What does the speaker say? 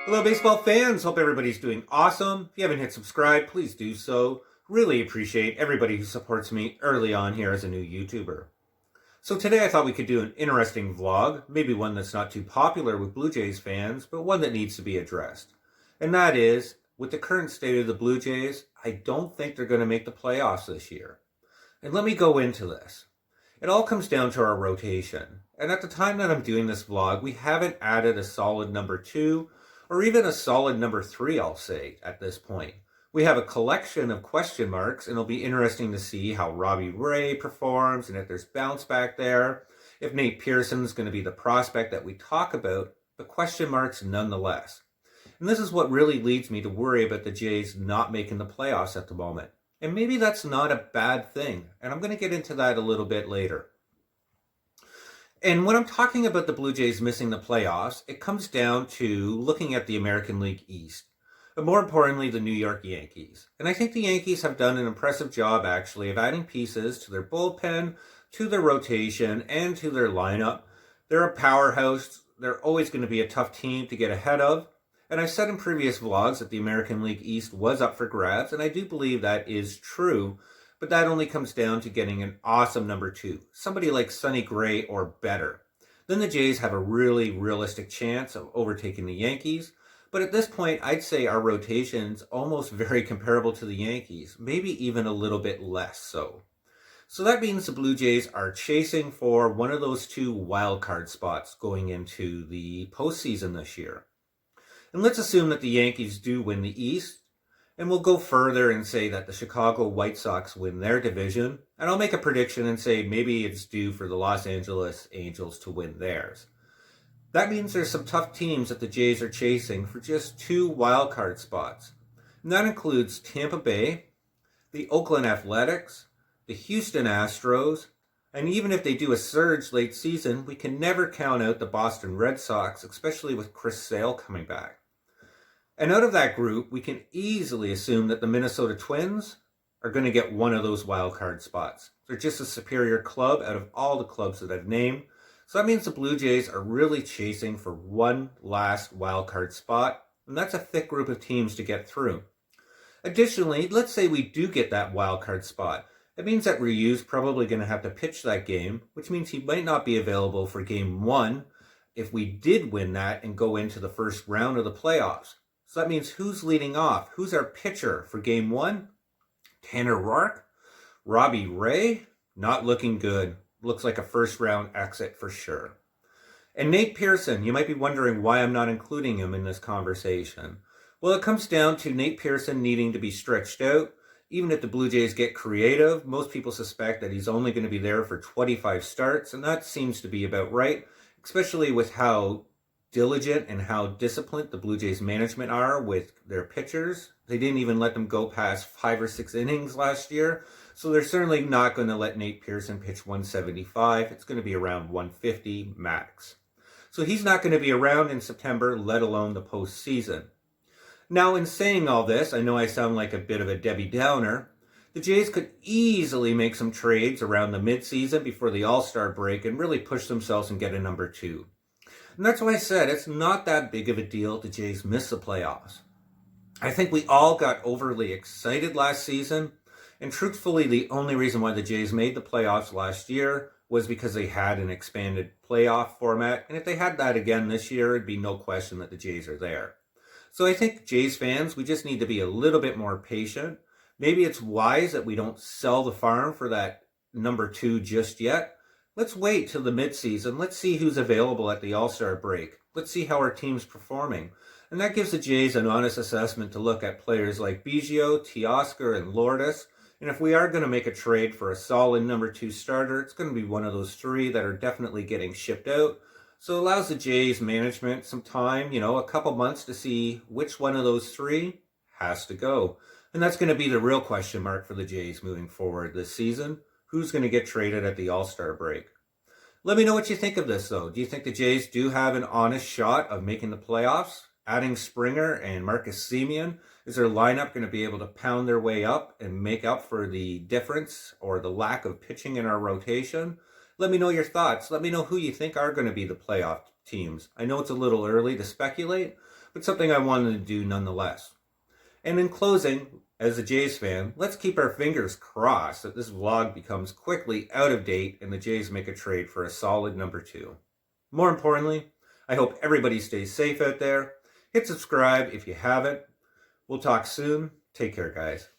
Hello, baseball fans. Hope everybody's doing awesome. If you haven't hit subscribe, please do so. Really appreciate everybody who supports me early on here as a new YouTuber. So today I thought we could do an interesting vlog, maybe one that's not too popular with Blue Jays fans, but one that needs to be addressed. And that is, with the current state of the Blue Jays, I don't think they're going to make the playoffs this year. And let me go into this. It all comes down to our rotation. And at the time that I'm doing this vlog, we haven't added a solid number 2 or even a solid number 3, I'll say, at this point. We have a collection of question marks, and it'll be interesting to see how Robbie Ray performs and if there's bounce back there, if Nate Pearson's going to be the prospect that we talk about, but question marks nonetheless. And this is what really leads me to worry about the Jays not making the playoffs at the moment. And maybe that's not a bad thing, and I'm going to get into that a little bit later. And when I'm talking about the Blue Jays missing the playoffs, it comes down to looking at the American League East, but more importantly, the New York Yankees. And I think the Yankees have done an impressive job, actually, of adding pieces to their bullpen, to their rotation, and to their lineup. They're a powerhouse. They're always going to be a tough team to get ahead of. And I've said in previous vlogs that the American League East was up for grabs, and I do believe that is true. But that only comes down to getting an awesome number 2, somebody like Sonny Gray or better. Then the Jays have a really realistic chance of overtaking the Yankees. But at this point, I'd say our rotation's almost very comparable to the Yankees, maybe even a little bit less so. So that means the Blue Jays are chasing for one of those 2 wild card spots going into the postseason this year. And let's assume that the Yankees do win the East. And we'll go further and say that the Chicago White Sox win their division. And I'll make a prediction and say maybe it's due for the Los Angeles Angels to win theirs. That means there's some tough teams that the Jays are chasing for just 2 wildcard spots. And that includes Tampa Bay, the Oakland Athletics, the Houston Astros, and even if they do a surge late season, we can never count out the Boston Red Sox, especially with Chris Sale coming back. And out of that group, we can easily assume that the Minnesota Twins are going to get one of those wildcard spots. They're just a superior club out of all the clubs that I've named. So that means the Blue Jays are really chasing for one last wildcard spot, and that's a thick group of teams to get through. Additionally, let's say we do get that wildcard spot. It means that Ryu's probably going to have to pitch that game, which means he might not be available for game 1 if we did win that and go into the first round of the playoffs. So that means who's leading off? Who's our pitcher for game 1? Tanner Roark? Robbie Ray? Not looking good. Looks like a first round exit for sure. And Nate Pearson, you might be wondering why I'm not including him in this conversation. Well, it comes down to Nate Pearson needing to be stretched out. Even if the Blue Jays get creative, most people suspect that he's only going to be there for 25 starts, and that seems to be about right, especially with how diligent and how disciplined the Blue Jays management are with their pitchers. They didn't even let them go past 5 or 6 innings last year. So they're certainly not going to let Nate Pearson pitch 175. It's going to be around 150 max. So he's not going to be around in September, let alone the postseason. Now, in saying all this, I know I sound like a bit of a Debbie Downer. The Jays could easily make some trades around the midseason before the All-Star break and really push themselves and get a number 2. And that's why I said it's not that big of a deal if the Jays miss the playoffs. I think we all got overly excited last season, and truthfully, the only reason why the Jays made the playoffs last year was because they had an expanded playoff format, and if they had that again this year, it'd be no question that the Jays are there. So I think Jays fans, we just need to be a little bit more patient. Maybe it's wise that we don't sell the farm for that number 2 just yet. Let's wait till the midseason. Let's see who's available at the All-Star break. Let's see how our team's performing. And that gives the Jays an honest assessment to look at players like Biggio, Teoscar, and Lourdes. And if we are going to make a trade for a solid number 2 starter, it's going to be one of those 3 that are definitely getting shipped out. So it allows the Jays management some time, a couple months to see which one of those 3 has to go. And that's going to be the real question mark for the Jays moving forward this season. Who's going to get traded at the All-Star break? Let me know what you think of this, though. Do you think the Jays do have an honest shot of making the playoffs? Adding Springer and Marcus Semien, is their lineup going to be able to pound their way up and make up for the difference or the lack of pitching in our rotation? Let me know your thoughts. Let me know who you think are going to be the playoff teams. I know it's a little early to speculate, but something I wanted to do nonetheless. And in closing, as a Jays fan, let's keep our fingers crossed that this vlog becomes quickly out of date and the Jays make a trade for a solid number 2. More importantly, I hope everybody stays safe out there. Hit subscribe if you haven't. We'll talk soon. Take care, guys.